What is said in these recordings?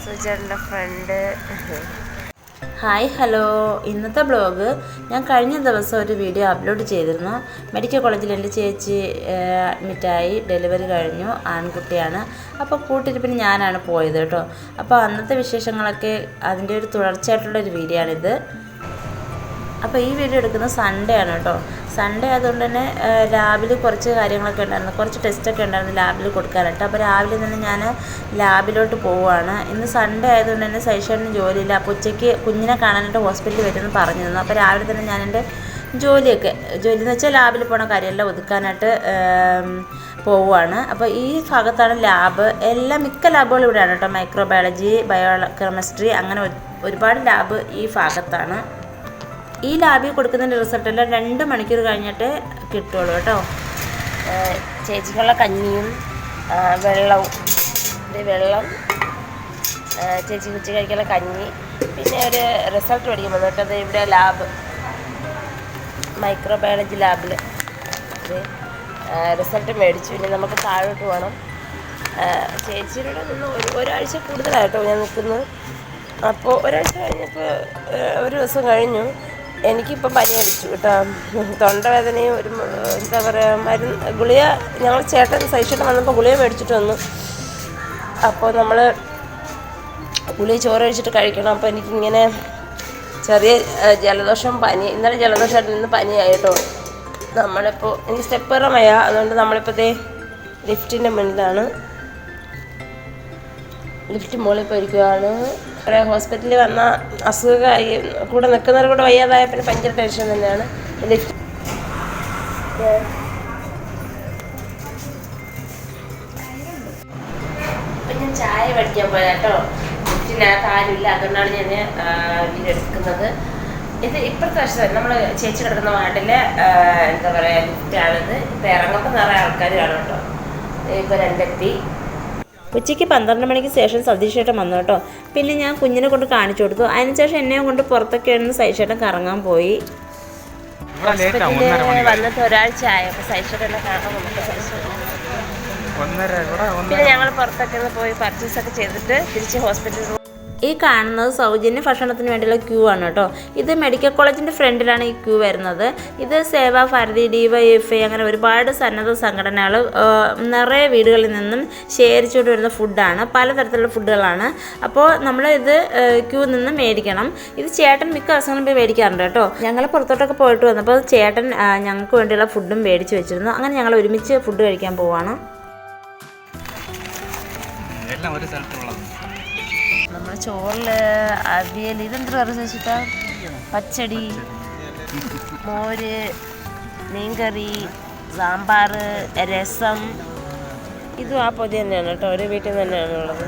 സുചേട്ടൻ്റെ front. Hi hello. ഇന്നത്തെ blog ഞാൻ കഴിഞ്ഞ ദിവസം ഒരു വീഡിയോ അപ്ലോഡ് ചെയ്തിരുന്നു. മെഡിക്കൽ കോളേജിൽ എൻ്റെ ചേച്ചി അഡ്മിറ്റായി, ഡെലിവറി കഴിഞ്ഞു, ആൺകുട്ടിയാണ്. അപ്പോൾ കൂട്ടിരിപ്പിന് ഞാനാണ് പോയത് കേട്ടോ. അപ്പോൾ അന്നത്തെ വിശേഷങ്ങളൊക്കെ അതിൻ്റെ ഒരു തുടർച്ചയായിട്ടുള്ളൊരു വീഡിയോ ആണിത്. അപ്പോൾ ഈ വീഡിയോ എടുക്കുന്നത് സൺഡേ ആണ് കേട്ടോ. സൺഡേ ആയതുകൊണ്ട് തന്നെ ലാബിൽ കുറച്ച് കാര്യങ്ങളൊക്കെ ഉണ്ടായിരുന്നു, കുറച്ച് ടെസ്റ്റൊക്കെ ഉണ്ടായിരുന്നു ലാബിൽ കൊടുക്കാനായിട്ട്. അപ്പോൾ രാവിലെ തന്നെ ഞാൻ ലാബിലോട്ട് പോവുകയാണ്. ഇന്ന് സൺഡേ ആയതുകൊണ്ട് തന്നെ സൈഷേട്ടന് ജോലിയില്ല. അപ്പോൾ ഉച്ചയ്ക്ക് കുഞ്ഞിനെ കാണാനായിട്ട് ഹോസ്പിറ്റലിൽ വരുമെന്ന് പറഞ്ഞിരുന്നു. അപ്പോൾ രാവിലെ തന്നെ ഞാൻ എൻ്റെ ജോലി എന്ന് വെച്ചാൽ ലാബിൽ പോണ കാര്യമെല്ലാം ഒതുക്കാനായിട്ട് പോവുകയാണ്. അപ്പോൾ ഈ ഭാഗത്താണ് ലാബ്. മിക്ക ലാബുകളും ഇവിടെയാണ് കേട്ടോ. മൈക്രോബയോളജി, ബയോകെമിസ്ട്രി, അങ്ങനെ ഒരുപാട് ലാബ് ഈ ഭാഗത്താണ്. ഈ ലാബിൽ കൊടുക്കുന്നതിൻ്റെ റിസൾട്ടെല്ലാം 2 മണിക്കൂർ കഴിഞ്ഞിട്ട് കിട്ടുള്ളൂ കേട്ടോ. ചേച്ചിക്കുള്ള കഞ്ഞിയും വെള്ളം, ചേച്ചി ഉച്ച കഴിക്കുള്ള കഞ്ഞി, പിന്നെ ഒരു റിസൾട്ട് മേടിക്കുമ്പോൾ കേട്ടത് ഇവിടെ ലാബ്, മൈക്രോബയോളജി ലാബിൽ റിസൾട്ട് മേടിച്ചു. പിന്നെ നമുക്ക് താഴോട്ട് പോകണം. ചേച്ചിയുടെ നിന്ന് ഒരാഴ്ച കൂടുതലായിട്ടോ ഞാൻ നിൽക്കുന്നത്. അപ്പോൾ ഒരാഴ്ച കഴിഞ്ഞപ്പോൾ ഒരു ദിവസം കഴിഞ്ഞു. എനിക്കിപ്പോൾ പനി അടിച്ചു കേട്ടോ. തൊണ്ടവേദനയും എന്താ പറയുക, ഗുളിക ഞങ്ങൾ സൈഷേട്ടൻ വന്നപ്പോൾ ഗുളിക മേടിച്ചിട്ട് വന്നു. അപ്പോൾ നമ്മൾ ഗുളിക ചോറ് കഴിച്ചിട്ട് കഴിക്കണം. അപ്പോൾ എനിക്കിങ്ങനെ ചെറിയ ജലദോഷം, പനി. ഇന്നലെ ജലദോഷമായിട്ട് ഇന്ന് പനിയായി കേട്ടോ. നമ്മളിപ്പോൾ എനിക്ക് സ്റ്റെപ്പ് കയറാൻ വയ്യ. അതുകൊണ്ട് നമ്മളിപ്പോൾ ലിഫ്റ്റിൻ്റെ മുന്നിലാണ്. ലിഫ്റ്റ് മുകളിൽ പോയിരിക്കുകയാണ്. ഇവിടെ ഹോസ്പിറ്റലിൽ വന്ന അസുഖമായി കൂടെ നിൽക്കുന്നവർ കൂടെ വയ്യാതായ പിന്നെ ഭയങ്കര ടെൻഷൻ തന്നെയാണ്. ലിഫ്റ്റ് ഞാൻ ചായ മേടിക്കാൻ പോയത് കേട്ടോ. ലിഫ്റ്റിനകത്ത് ആരുമില്ല, അതുകൊണ്ടാണ് ഞാൻ വീഡിയോ എടുക്കുന്നത്. ഇത് ഇപ്പോഴത്തെ വർഷം നമ്മൾ ചേച്ചി കിടക്കുന്ന വാർഡിലെ എന്താ പറയുക ലിഫ്റ്റാണിത്. ഇപ്പോൾ ഇറങ്ങുമ്പോൾ നിറയെ ആൾക്കാർ കാണും കേട്ടോ. ഇപ്പോൾ 2 ഉച്ചയ്ക്ക് 12 മണിക്ക് ശേഷം സതീഷേട്ടൻ വന്നു കേട്ടോ. പിന്നെ ഞാൻ കുഞ്ഞിനെ കൊണ്ട് കാണിച്ചു കൊടുത്തു. അതിനുശേഷം എന്നെയും കൊണ്ട് പുറത്തൊക്കെ ആയിരുന്നു സതീഷേട്ടൻ കറങ്ങാൻ പോയി. വന്നിട്ട് ഒരാഴ്ച ആയപ്പോൾ സതീഷേട്ടനെ കാണാൻ നമുക്ക് പിന്നെ ഞങ്ങൾ പുറത്തൊക്കെ പോയി പർച്ചേസൊക്കെ ചെയ്തിട്ട് തിരിച്ച് ഹോസ്പിറ്റലിൽ. ഈ കാണുന്നത് സൗജന്യ ഭക്ഷണത്തിന് വേണ്ടിയുള്ള ക്യൂ ആണ് കേട്ടോ. ഇത് മെഡിക്കൽ കോളേജിൻ്റെ ഫ്രണ്ടിലാണ് ഈ ക്യൂ വരുന്നത്. ഇത് സേവാഭാരതി, DYFI, അങ്ങനെ ഒരുപാട് സന്നദ്ധ സംഘടനകൾ നിറയെ വീടുകളിൽ നിന്നും ശേഖരിച്ചുകൊണ്ട് വരുന്ന ഫുഡാണ്. പലതരത്തിലുള്ള ഫുഡുകളാണ്. അപ്പോൾ നമ്മൾ ഇത് ക്യൂ നിന്ന് മേടിക്കണം. ഇത് ചേട്ടൻ മിക്ക ദിവസങ്ങളും പോയി മേടിക്കാറുണ്ട് കേട്ടോ. ഞങ്ങൾ പുറത്തോട്ടൊക്കെ പോയിട്ട് വന്നപ്പോൾ ചേട്ടൻ ഞങ്ങൾക്ക് വേണ്ടിയുള്ള ഫുഡും മേടിച്ച് വെച്ചിരുന്നു. അങ്ങനെ ഞങ്ങൾ ഒരുമിച്ച് ഫുഡ് കഴിക്കാൻ പോവാണ്. നമ്മുടെ ചോറിൽ അവിയൽ, ഇതെന്ത് വെച്ചിട്ടാ, പച്ചടി, മോര്, മീൻകറി, സാമ്പാർ, രസം. ഇതും ആ പൊതി തന്നെയാണ് കേട്ടോ. ഒരു വീട്ടിൽ നിന്ന് തന്നെയാണുള്ളത്.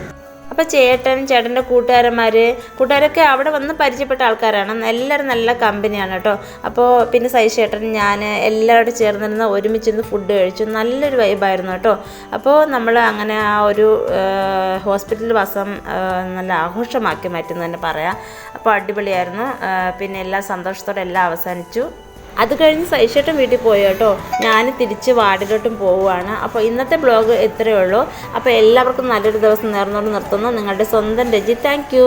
അപ്പോൾ ചേട്ടൻ്റെ കൂട്ടുകാരൊക്കെ അവിടെ വന്ന് പരിചയപ്പെട്ട ആൾക്കാരാണ്. എല്ലാവരും നല്ല കമ്പനിയാണ് കേട്ടോ. അപ്പോൾ പിന്നെ സൈഷേട്ടൻ, ഞാൻ എല്ലാവരോടും ചേർന്നിരുന്ന് ഒരുമിച്ചിരുന്ന് ഫുഡ് കഴിച്ചു. നല്ലൊരു വൈബായിരുന്നു കേട്ടോ. അപ്പോൾ നമ്മൾ അങ്ങനെ ആ ഒരു ഹോസ്പിറ്റൽ വാസം നല്ല ആഘോഷമാക്കി മാറ്റുന്നു തന്നെ പറയാം. അപ്പോൾ അടിപൊളിയായിരുന്നു. പിന്നെ എല്ലാ സന്തോഷത്തോടെ എല്ലാം അവസാനിച്ചു. അത് കഴിഞ്ഞ് സൈഷേട്ടൻ വീട്ടിൽ പോയി കേട്ടോ. ഞാൻ തിരിച്ച് വാർഡിലോട്ടും പോവുകയാണ്. അപ്പോൾ ഇന്നത്തെ ബ്ലോഗ് ഇത്രയേ ഉള്ളൂ. അപ്പോൾ എല്ലാവർക്കും നല്ലൊരു ദിവസം നേർന്നുകൊണ്ട് നിർത്തുന്നു. നിങ്ങളുടെ സ്വന്തം രജി. Thank you.